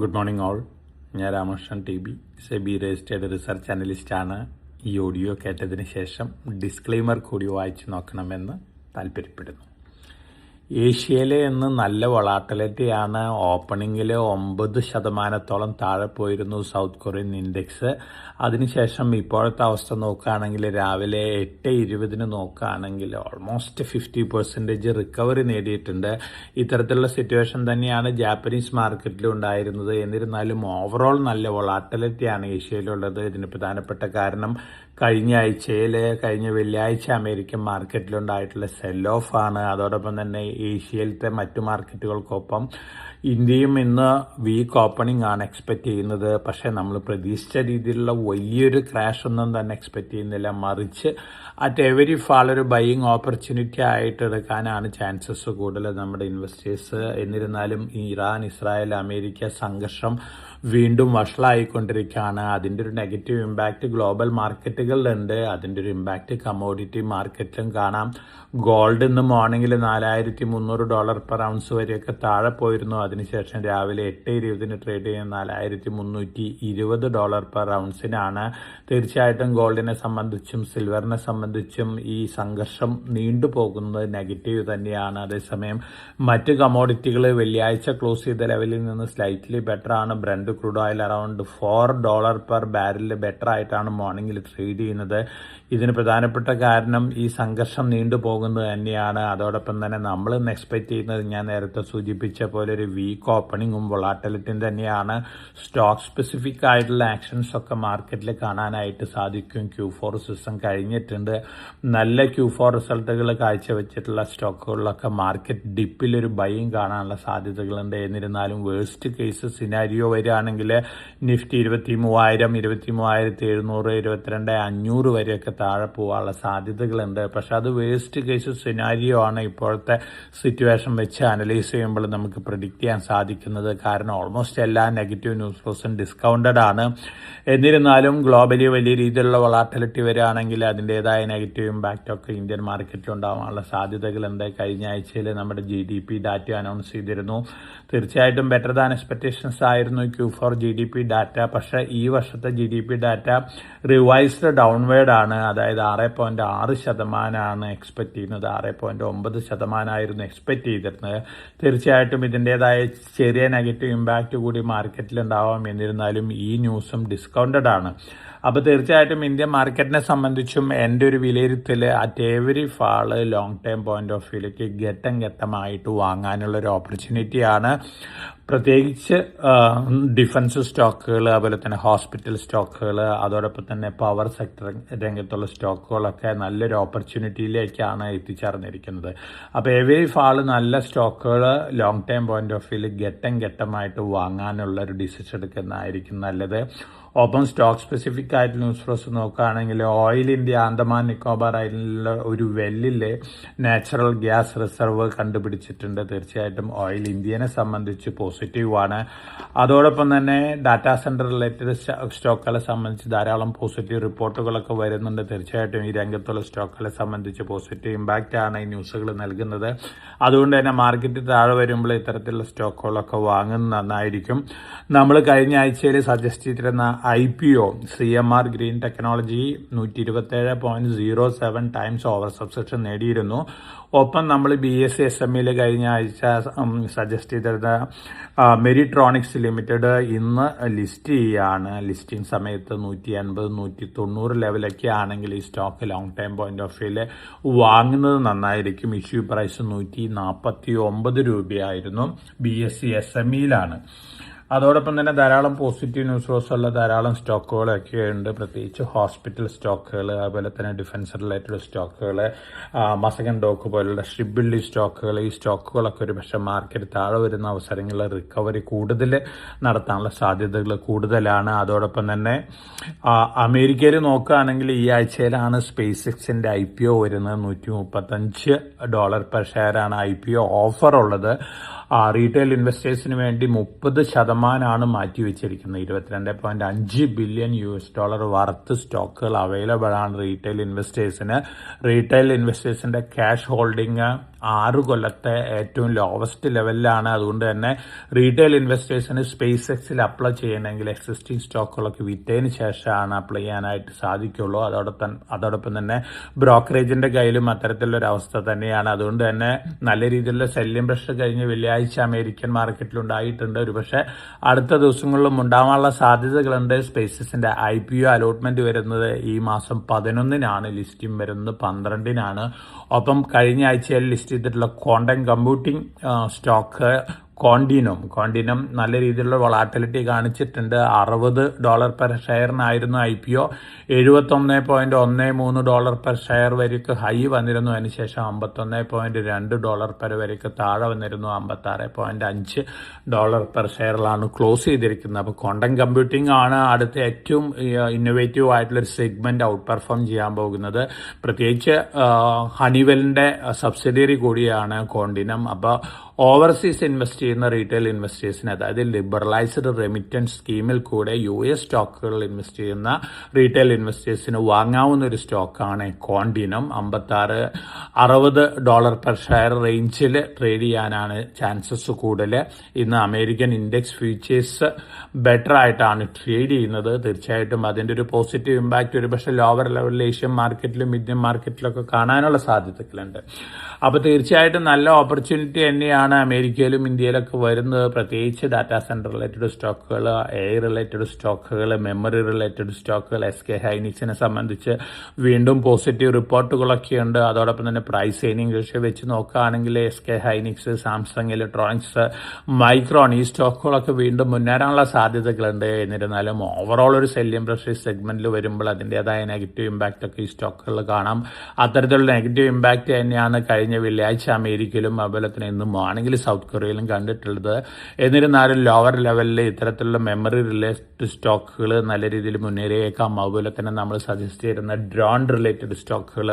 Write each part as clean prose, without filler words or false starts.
Good morning all. ഞാൻ Ramakrishnan TB, SEBI registered research അനലിസ്റ്റാണ്. ഈ ഓഡിയോ കേട്ടതിന് ശേഷം ഡിസ്ക്ലെയിമർ കൂടി വായിച്ചു നോക്കണമെന്ന് താല്പര്യപ്പെടുന്നു. ഏഷ്യയിലെ ഇന്ന് നല്ല വൊളാട്ടിലിറ്റിയാണ്. ഓപ്പണിങ്ങിൽ 9% താഴെ പോയിരുന്നു സൗത്ത് കൊറിയൻ ഇൻഡെക്സ്. അതിനുശേഷം ഇപ്പോഴത്തെ അവസ്ഥ നോക്കുകയാണെങ്കിൽ രാവിലെ 8:20 നോക്കുകയാണെങ്കിൽ ഓൾമോസ്റ്റ് 50% റിക്കവറി നേടിയിട്ടുണ്ട്. ഇത്തരത്തിലുള്ള സിറ്റുവേഷൻ തന്നെയാണ് ജാപ്പനീസ് മാർക്കറ്റിലും ഉണ്ടായിരുന്നത്. എന്നിരുന്നാലും ഓവറോൾ നല്ല വൊളാട്ടിലിറ്റിയാണ് ഏഷ്യയിലുള്ളത്. ഇതിന് പ്രധാനപ്പെട്ട കാരണം കഴിഞ്ഞ വെള്ളിയാഴ്ച അമേരിക്കൻ മാർക്കറ്റിലുണ്ടായിട്ടുള്ള സെൽ ഓഫ് ആണ്. അതോടൊപ്പം തന്നെ ഏഷ്യയിലത്തെ മറ്റു മാർക്കറ്റുകൾക്കൊപ്പം ഇന്ത്യയും ഇന്ന് വീക്ക് ഓപ്പണിംഗ് ആണ് എക്സ്പെക്ട് ചെയ്യുന്നത്. പക്ഷേ നമ്മൾ പ്രതീക്ഷിച്ച രീതിയിലുള്ള വലിയൊരു ക്രാഷ് ഒന്നും തന്നെ എക്സ്പെക്ട് ചെയ്യുന്നില്ല. മറിച്ച് അറ്റ് എവരി ഫാൾ ഒരു ബൈയിങ് ഓപ്പർച്യൂണിറ്റി ആയിട്ട് എടുക്കാനാണ് ചാൻസസ് കൂടുതൽ നമ്മുടെ ഇൻവെസ്റ്റേഴ്സ്. എന്നിരുന്നാലും ഇറാൻ, ഇസ്രായേൽ, അമേരിക്ക സംഘർഷം വീണ്ടും വഷളായിക്കൊണ്ടിരിക്കുകയാണ്. അതിൻ്റെ ഒരു നെഗറ്റീവ് ഇമ്പാക്റ്റ് ഗ്ലോബൽ മാർക്കറ്റുകളിലുണ്ട്. അതിൻ്റെ ഒരു ഇമ്പാക്റ്റ് കമ്മോഡിറ്റി മാർക്കറ്റിലും കാണാം. ഗോൾഡ് ഇന്ന് മോർണിംഗിൽ $4,300 പെർ ഔൺസ് വരെയൊക്കെ താഴെ പോയിരുന്നു. അതിനുശേഷം രാവിലെ 8:20 ട്രേഡ് ചെയ്യുന്ന $4,320 പെർ ഔൺസിനാണ്. തീർച്ചയായിട്ടും ഗോൾഡിനെ സംബന്ധിച്ചും സിൽവറിനെ സംബന്ധിച്ചും ഈ സംഘർഷം നീണ്ടുപോകുന്നത് നെഗറ്റീവ് തന്നെയാണ്. അതേസമയം മറ്റ് കമ്മോഡിറ്റികൾ വെള്ളിയാഴ്ച ക്ലോസ് ചെയ്ത ലെവലിൽ നിന്ന് സ്ലൈറ്റ്ലി ബെറ്റർ ആണ്. Brent crude oil around $4 per ബാരലിൽ ബെറ്റർ ആയിട്ടാണ് മോർണിംഗിൽ ട്രേഡ് ചെയ്യുന്നത്. ഇതിന് പ്രധാനപ്പെട്ട കാരണം ഈ സംഘർഷം നീണ്ടുപോകുന്നത് തന്നെയാണ്. അതോടൊപ്പം തന്നെ നമ്മൾ ഇന്ന് എക്സ്പെക്ട് ചെയ്യുന്നത് ഞാൻ നേരത്തെ സൂചിപ്പിച്ച പോലെ ഒരു വീക്ക് ഓപ്പണിങ്ങും വൊളാറ്റിലിറ്റിയും തന്നെയാണ്. സ്റ്റോക്ക് സ്പെസിഫിക് ആയിട്ടുള്ള ആക്ഷൻസ് ഒക്കെ മാർക്കറ്റിൽ കാണാനായിട്ട് സാധിക്കും. Q4 സീസൺ കഴിഞ്ഞിട്ടുണ്ട്. നല്ല Q4 റിസൾട്ടുകൾ കാഴ്ചവെച്ചിട്ടുള്ള സ്റ്റോക്കുകളിലൊക്കെ മാർക്കറ്റ് ഡിപ്പിലൊരു ബൈയിങ് കാണാനുള്ള സാധ്യതകളുണ്ട്. എന്നിരുന്നാലും വേഴ്സ്റ്റ് കേസ് സിനാരിയോ വരികയാണെങ്കിൽ നിഫ്റ്റി 23,000, 23,700, 22,500 വരെയൊക്കെ താഴെ പോകാനുള്ള സാധ്യതകളുണ്ട്. പക്ഷെ അത് വേസ്റ്റ് കേസ് സിനാരിയോ ആണ് ഇപ്പോഴത്തെ സിറ്റുവേഷൻ വെച്ച് അനലൈസ് ചെയ്യുമ്പോൾ നമുക്ക് പ്രിഡിക്റ്റ് ചെയ്യാൻ സാധിക്കുന്നത്. കാരണം ഓൾമോസ്റ്റ് എല്ലാ നെഗറ്റീവ് ന്യൂസ് ഫ്ലോസും ഡിസ്കൗണ്ടഡ് ആണ്. എന്നിരുന്നാലും ഗ്ലോബലി വലിയ രീതിയിലുള്ള വൊളാറ്റിലിറ്റി വരികയാണെങ്കിൽ അതിൻ്റെതായ നെഗറ്റീവ് ഇമ്പാക്റ്റ് ഒക്കെ ഇന്ത്യൻ മാർക്കറ്റിൽ ഉണ്ടാകാനുള്ള സാധ്യതകളുണ്ട്. കഴിഞ്ഞ ആഴ്ചയിൽ നമ്മുടെ GDP ഡാറ്റ അനൗൺസ് ചെയ്തിരുന്നു. തീർച്ചയായിട്ടും ബെറ്റർ ദാൻ എക്സ്പെക്ടേഷൻസ് ആയിരുന്നു Q4 GDP ഡാറ്റ. പക്ഷേ ഈ വർഷത്തെ GDP ഡാറ്റ റിവൈസ്ഡ് ഡൗൺവേർഡ് ആണ്. അതായത് 6.6% എക്സ്പെക്ട് ചെയ്യുന്നത്. 6.9% എക്സ്പെക്ട് ചെയ്തിരുന്നത്. തീർച്ചയായിട്ടും ഇതിൻ്റെതായ ചെറിയ നെഗറ്റീവ് ഇമ്പാക്റ്റ് കൂടി മാർക്കറ്റിൽ ഉണ്ടാവാം. എന്നിരുന്നാലും ഈ ന്യൂസും ഡിസ്കൗണ്ടഡ് ആണ്. അപ്പോൾ തീർച്ചയായിട്ടും ഇന്ത്യൻ മാർക്കറ്റിനെ സംബന്ധിച്ചും എൻ്റെ ഒരു വിലയിരുത്തൽ at every fall long term point of വ്യൂയിലേക്ക് ഘട്ടമായിട്ട് വാങ്ങാനുള്ളൊരു ഓപ്പർച്യൂണിറ്റിയാണ്. പ്രത്യേകിച്ച് ഡിഫൻസ് സ്റ്റോക്കുകൾ, അതുപോലെ തന്നെ ഹോസ്പിറ്റൽ സ്റ്റോക്കുകൾ, അതോടൊപ്പം തന്നെ പവർ സെക്ടർ രംഗത്തുള്ള സ്റ്റോക്കുകളൊക്കെ നല്ലൊരു ഓപ്പർച്യൂണിറ്റിയിലേക്കാണ് എത്തിച്ചേർന്നിരിക്കുന്നത്. അപ്പോൾ എവരി ഫാള് നല്ല സ്റ്റോക്കുകൾ ലോങ് ടേം പോയിന്റ് ഓഫ് വ്യൂയിൽ ഘട്ടമായിട്ട് വാങ്ങാനുള്ള ഒരു ഡിസിഷൻ എടുക്കുന്നതായിരിക്കും നല്ലത്. ഒപ്പം സ്റ്റോക്ക് സ്പെസിഫിക് ആയിട്ട് ന്യൂസ് ഫ്ലോസ് നോക്കുകയാണെങ്കിൽ ഓയിൽ ഇന്ത്യ ആൻഡമാൻ നിക്കോബാർ ഐലൻഡിലുള്ള ഒരു വെല്ലിലെ നാച്ചുറൽ ഗ്യാസ് റിസർവ് കണ്ടുപിടിച്ചിട്ടുണ്ട്. തീർച്ചയായിട്ടും ഓയിൽ ഇന്ത്യനെ സംബന്ധിച്ച് പോസിറ്റീവാണ്. അതോടൊപ്പം തന്നെ ഡാറ്റാ സെന്റർ റിലേറ്റഡ് സ്റ്റോക്കുകളെ സംബന്ധിച്ച് ധാരാളം പോസിറ്റീവ് റിപ്പോർട്ടുകളൊക്കെ വരുന്നുണ്ട്. തീർച്ചയായിട്ടും ഈ രംഗത്തുള്ള സ്റ്റോക്കുകളെ സംബന്ധിച്ച് പോസിറ്റീവ് ഇമ്പാക്റ്റ് ആണ് ഈ ന്യൂസുകൾ നൽകുന്നത്. അതുകൊണ്ട് തന്നെ മാർക്കറ്റ് താഴെ വരുമ്പോൾ ഇത്തരത്തിലുള്ള സ്റ്റോക്കുകളൊക്കെ വാങ്ങുന്നത് നന്നായിരിക്കും. നമ്മൾ കഴിഞ്ഞ ആഴ്ചയിൽ സജസ്റ്റ് ചെയ്തിരുന്ന IPO CMR green technology 127.07 times over subscription നേടിയിരുന്നു. ഒപ്പം നമ്മൾ BSE SMEയിൽ കഴിഞ്ഞ ആഴ്ച സജസ്റ്റ് ചെയ്തിരുന്ന മെരിട്രോണിക്സ് ലിമിറ്റഡ് ഇന്ന് ലിസ്റ്റ് ചെയ്യുകയാണ്. ലിസ്റ്റിംഗ് സമയത്ത് 180, 190 ലെവലൊക്കെ ആണെങ്കിൽ ഈ stock long time point of വ്യൂയിൽ വാങ്ങുന്നത് നന്നായിരിക്കും. ഇഷ്യൂ പ്രൈസ് 149 രൂപയായിരുന്നു. BSE SMEയിലാണ്. അതോടൊപ്പം തന്നെ ധാരാളം പോസിറ്റീവ് ന്യൂസ് ഫ്ലോസ് ഉള്ള ധാരാളം സ്റ്റോക്കുകളൊക്കെ ഉണ്ട്. പ്രത്യേകിച്ച് ഹോസ്പിറ്റൽ സ്റ്റോക്കുകൾ, അതുപോലെ തന്നെ ഡിഫൻസ് റിലേറ്റഡ് സ്റ്റോക്കുകൾ, മസകൻ ഡോക്ക് പോലുള്ള ഷിപ്പ് ബിൽഡിംഗ് സ്റ്റോക്കുകൾ. ഈ സ്റ്റോക്കുകളൊക്കെ ഒരു പക്ഷേ മാർക്കറ്റ് താഴെ വരുന്ന അവസരങ്ങളിൽ റിക്കവറി കൂടുതൽ നടത്താനുള്ള സാധ്യതകൾ കൂടുതലാണ്. അതോടൊപ്പം തന്നെ അമേരിക്കയിൽ നോക്കുകയാണെങ്കിൽ ഈ ആഴ്ചയിലാണ് സ്പേസ് എക്സിൻ്റെ IPO വരുന്നത്. $135 പെർ ഷെയറാണ് IPO ഓഫർ ഉള്ളത്. റീറ്റെയിൽ ഇൻവെസ്റ്റേഴ്സിന് വേണ്ടി 30% മാറ്റിവെച്ചിരിക്കുന്നത്. $22.5 ബില്യൺ വർത്ത് സ്റ്റോക്കുകൾ അവൈലബിൾ ആണ് റീറ്റെയിൽ ഇൻവെസ്റ്റേഴ്സിന്. റീറ്റെയിൽ ഇൻവെസ്റ്റേഴ്സിന്റെ ക്യാഷ് ഹോൾഡിംഗ് 6 കൊല്ലത്തെ ഏറ്റവും ലോവസ്റ്റ് ലെവലിലാണ്. അതുകൊണ്ട് തന്നെ റീറ്റെയിൽ ഇൻവെസ്റ്റേഴ്സിന് സ്പേസ് എക്സിൽ അപ്ലൈ ചെയ്യണമെങ്കിൽ എക്സിസ്റ്റിംഗ് സ്റ്റോക്കുകളൊക്കെ വിറ്റതിന് ശേഷമാണ് അപ്ലൈ ചെയ്യാനായിട്ട് സാധിക്കുള്ളൂ. അതോടൊപ്പം തന്നെ ബ്രോക്കറേജിന്റെ കയ്യിലും അത്തരത്തിലുള്ളൊരു അവസ്ഥ തന്നെയാണ്. അതുകൊണ്ട് തന്നെ നല്ല രീതിയിലുള്ള സെല്ലിംഗ് പ്രഷർ കഴിഞ്ഞ് വെള്ളിയാഴ്ച അമേരിക്കൻ മാർക്കറ്റിൽ ഉണ്ടായിട്ടുണ്ട്. ഒരുപക്ഷെ അടുത്ത ദിവസങ്ങളിലും ഉണ്ടാവാനുള്ള സാധ്യതകളുണ്ട്. സ്പേസസിന്റെ IPO അലോട്ട്മെന്റ് വരുന്നത് ഈ മാസം 11-നാണ്, ലിസ്റ്റിംഗ് വരുന്നത് 12-നാണ്. ഒപ്പം കഴിഞ്ഞ ആഴ്ചയിൽ ലിസ്റ്റ് ചെയ്തിട്ടുള്ള ക്വാണ്ടം കമ്പ്യൂട്ടിംഗ് സ്റ്റോക്ക് കോണ്ടിനം നല്ല രീതിയിലുള്ള വൊളാറ്റിലിറ്റി കാണിച്ചിട്ടുണ്ട്. $60 പെർ ഷെയറിനായിരുന്നു IPO. $71.13 പെർ ഷെയർ വരെയ്ക്ക് ഹൈ വന്നിരുന്നു. അതിനുശേഷം $51.2 പെർ വരെയ്ക്ക് താഴെ വന്നിരുന്നു. $56.5 പെർ ഷെയറിലാണ് ക്ലോസ് ചെയ്തിരിക്കുന്നത്. അപ്പോൾ ക്വാണ്ടം കമ്പ്യൂട്ടിംഗ് ആണ് അടുത്ത ഏറ്റവും ഇന്നോവേറ്റീവ് ആയിട്ടുള്ളൊരു സെഗ്മെന്റ് ഔട്ട് പെർഫോം ചെയ്യാൻ പോകുന്നത്. പ്രത്യേകിച്ച് ഹണിവെലിന്റെ സബ്സിഡിയറി കൂടിയാണ് കോണ്ടിനം. അപ്പോൾ ഓവർസീസ് ഇൻവെസ്റ്റ് ചെയ്യുന്ന റീറ്റെയിൽ ഇൻവെസ്റ്റേഴ്സിന്, അതായത് ലിബറലൈസ്ഡ് റെമിറ്റൻസ് സ്കീമിൽ കൂടെ US സ്റ്റോക്കുകളിൽ ഇൻവെസ്റ്റ് ചെയ്യുന്ന റീറ്റെയിൽ ഇൻവെസ്റ്റേഴ്സിന് വാങ്ങാവുന്ന ഒരു സ്റ്റോക്കാണ് കോണ്ടിനം. $56-60 പെർ ഷെയർ റേഞ്ചിൽ ട്രേഡ് ചെയ്യാനാണ് ചാൻസസ് കൂടുതൽ. ഇന്ന് അമേരിക്കൻ ഇൻഡെക്സ് ഫ്യൂച്ചേഴ്സ് ബെറ്റർ ആയിട്ടാണ് ട്രേഡ് ചെയ്യുന്നത്. തീർച്ചയായിട്ടും അതിൻ്റെ ഒരു പോസിറ്റീവ് ഇമ്പാക്റ്റ് ഒരു പക്ഷേ ലോവർ ലെവലിൽ ഏഷ്യൻ മാർക്കറ്റിലും ഇന്ത്യൻ മാർക്കറ്റിലൊക്കെ കാണാനുള്ള സാധ്യതകളുണ്ട്. അപ്പോൾ തീർച്ചയായിട്ടും നല്ല ഓപ്പർച്യൂണിറ്റി തന്നെയാണ് അമേരിക്കയിലും ഇന്ത്യയിലൊക്കെ വരുന്നത്. പ്രത്യേകിച്ച് ഡാറ്റാ സെന്റർ റിലേറ്റഡ് സ്റ്റോക്കുകൾ, AI റിലേറ്റഡ് സ്റ്റോക്കുകൾ, മെമ്മറി റിലേറ്റഡ് സ്റ്റോക്കുകൾ. SK ഹൈനിക്സിനെ സംബന്ധിച്ച് വീണ്ടും പോസിറ്റീവ് റിപ്പോർട്ടുകളൊക്കെയുണ്ട്. അതോടൊപ്പം തന്നെ പ്രൈസ് ഏർണിംഗ് റേഷ്യോ വെച്ച് നോക്കുകയാണെങ്കിൽ SK ഹൈനിക്സ്, സാംസങ് ഇലക്ട്രോണിക്സ്, മൈക്രോൺ ഈ സ്റ്റോക്കുകളൊക്കെ വീണ്ടും മുന്നേറാനുള്ള സാധ്യതകളുണ്ട്. എന്നിരുന്നാലും ഓവറോൾ ഒരു സെല്ലിംഗ് പ്രഷർ സെഗ്മെന്റിൽ വരുമ്പോൾ അതിൻ്റെതായ നെഗറ്റീവ് ഇമ്പാക്റ്റ് ഒക്കെ ഈ സ്റ്റോക്കുകളിൽ കാണാം. അത്തരത്തിലുള്ള നെഗറ്റീവ് ഇമ്പാക്റ്റ് തന്നെയാണ് കഴിഞ്ഞ വെള്ളിയാഴ്ച അമേരിക്കയിലും അതുപോലെ തന്നെ ഇന്നും ആണെങ്കിൽ സൗത്ത് കൊറിയയിലും കണ്ടിട്ടുള്ളത്. എന്നിരുന്നാലും ലോവർ ലെവലിൽ ഇത്തരത്തിലുള്ള മെമ്മറി റിലേറ്റഡ് സ്റ്റോക്കുകൾ നല്ല രീതിയിൽ മുന്നേറിയേക്കാം. അതുപോലെ തന്നെ നമ്മൾ സജസ്റ്റ് ചെയ്യുന്ന ഡ്രോൺ റിലേറ്റഡ് സ്റ്റോക്കുകൾ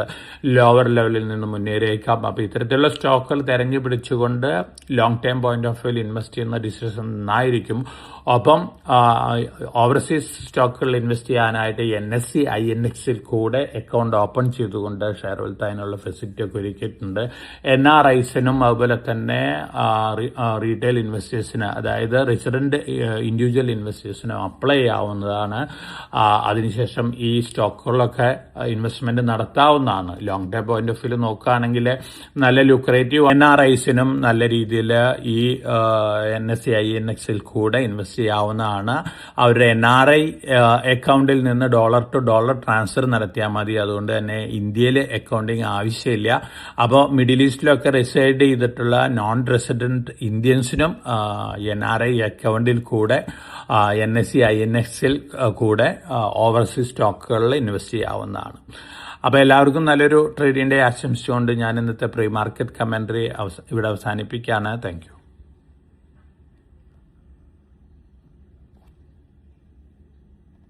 ലോവർ ലെവലിൽ നിന്ന് മുന്നേറിയേക്കാം. അപ്പോൾ ഇത്തരത്തിലുള്ള സ്റ്റോക്കുകൾ തെരഞ്ഞു പിടിച്ചുകൊണ്ട് ലോങ് ടൈം പോയിന്റ് ഓഫ് വ്യൂവിൽ ഇൻവെസ്റ്റ് ചെയ്യുന്ന ഡിസിഷൻ നന്നായിരിക്കും. ഒപ്പം ഓവർസീസ് സ്റ്റോക്കുകളിൽ ഇൻവെസ്റ്റ് ചെയ്യാനായിട്ട് NSE INXൽ കൂടെ അക്കൗണ്ട് ഓപ്പൺ ചെയ്തുകൊണ്ട് ഷെയർ വെൽത്ത് അതിനുള്ള ഫെസിലിറ്റി ഒക്കെ ഒരുക്കിയിട്ടുണ്ട്. NRIസിനും അതുപോലെ തന്നെ റീറ്റെയിൽ ഇൻവെസ്റ്റേഴ്സിന്, അതായത് റെസിഡന്റ് ഇൻഡിവിജ്വൽ ഇൻവെസ്റ്റേഴ്സിനും അപ്ലൈ ചെയ്യാവുന്നതാണ്. അതിനുശേഷം ഈ സ്റ്റോക്കുകളിലൊക്കെ ഇൻവെസ്റ്റ്മെന്റ് നടത്താവുന്നതാണ്. Long time point of view നോക്കുകയാണെങ്കിൽ നല്ല ലുക്രേറ്റീവ്. NRIസിനും നല്ല രീതിയിൽ ഈ NSE INXൽ കൂടെ ഇൻവെസ്റ്റ് ചെയ്യാവുന്നതാണ്. അവരുടെ NRI അക്കൗണ്ടിൽ നിന്ന് $to $, ട്രാൻസ്ഫർ നടത്തിയാൽ മതി. അതുകൊണ്ട് തന്നെ ഇന്ത്യയിൽ അക്കൗണ്ടിങ് ആവശ്യമില്ല. അപ്പോൾ മിഡിൽ ഈസ്റ്റിലൊക്കെ റിസൈഡ് ചെയ്തിട്ടുള്ള നോൺ റെസിഡന്റ് ഇന്ത്യൻസിനും NRI അക്കൗണ്ടിൽ കൂടെ NSE INXൽ കൂടെ ഓവർസീസ് സ്റ്റോക്കുകളിൽ ഇൻവെസ്റ്റ് ചെയ്യാവുന്നതാണ്. അപ്പോൾ എല്ലാവർക്കും നല്ലൊരു ട്രേഡിംഗ് ഡേ ആശംസിച്ചുകൊണ്ട് ഞാൻ ഇന്നത്തെ പ്രീ മാർക്കറ്റ് കമന്ററി ഇവിടെ അവസാനിപ്പിക്കുകയാണ്. Thank you.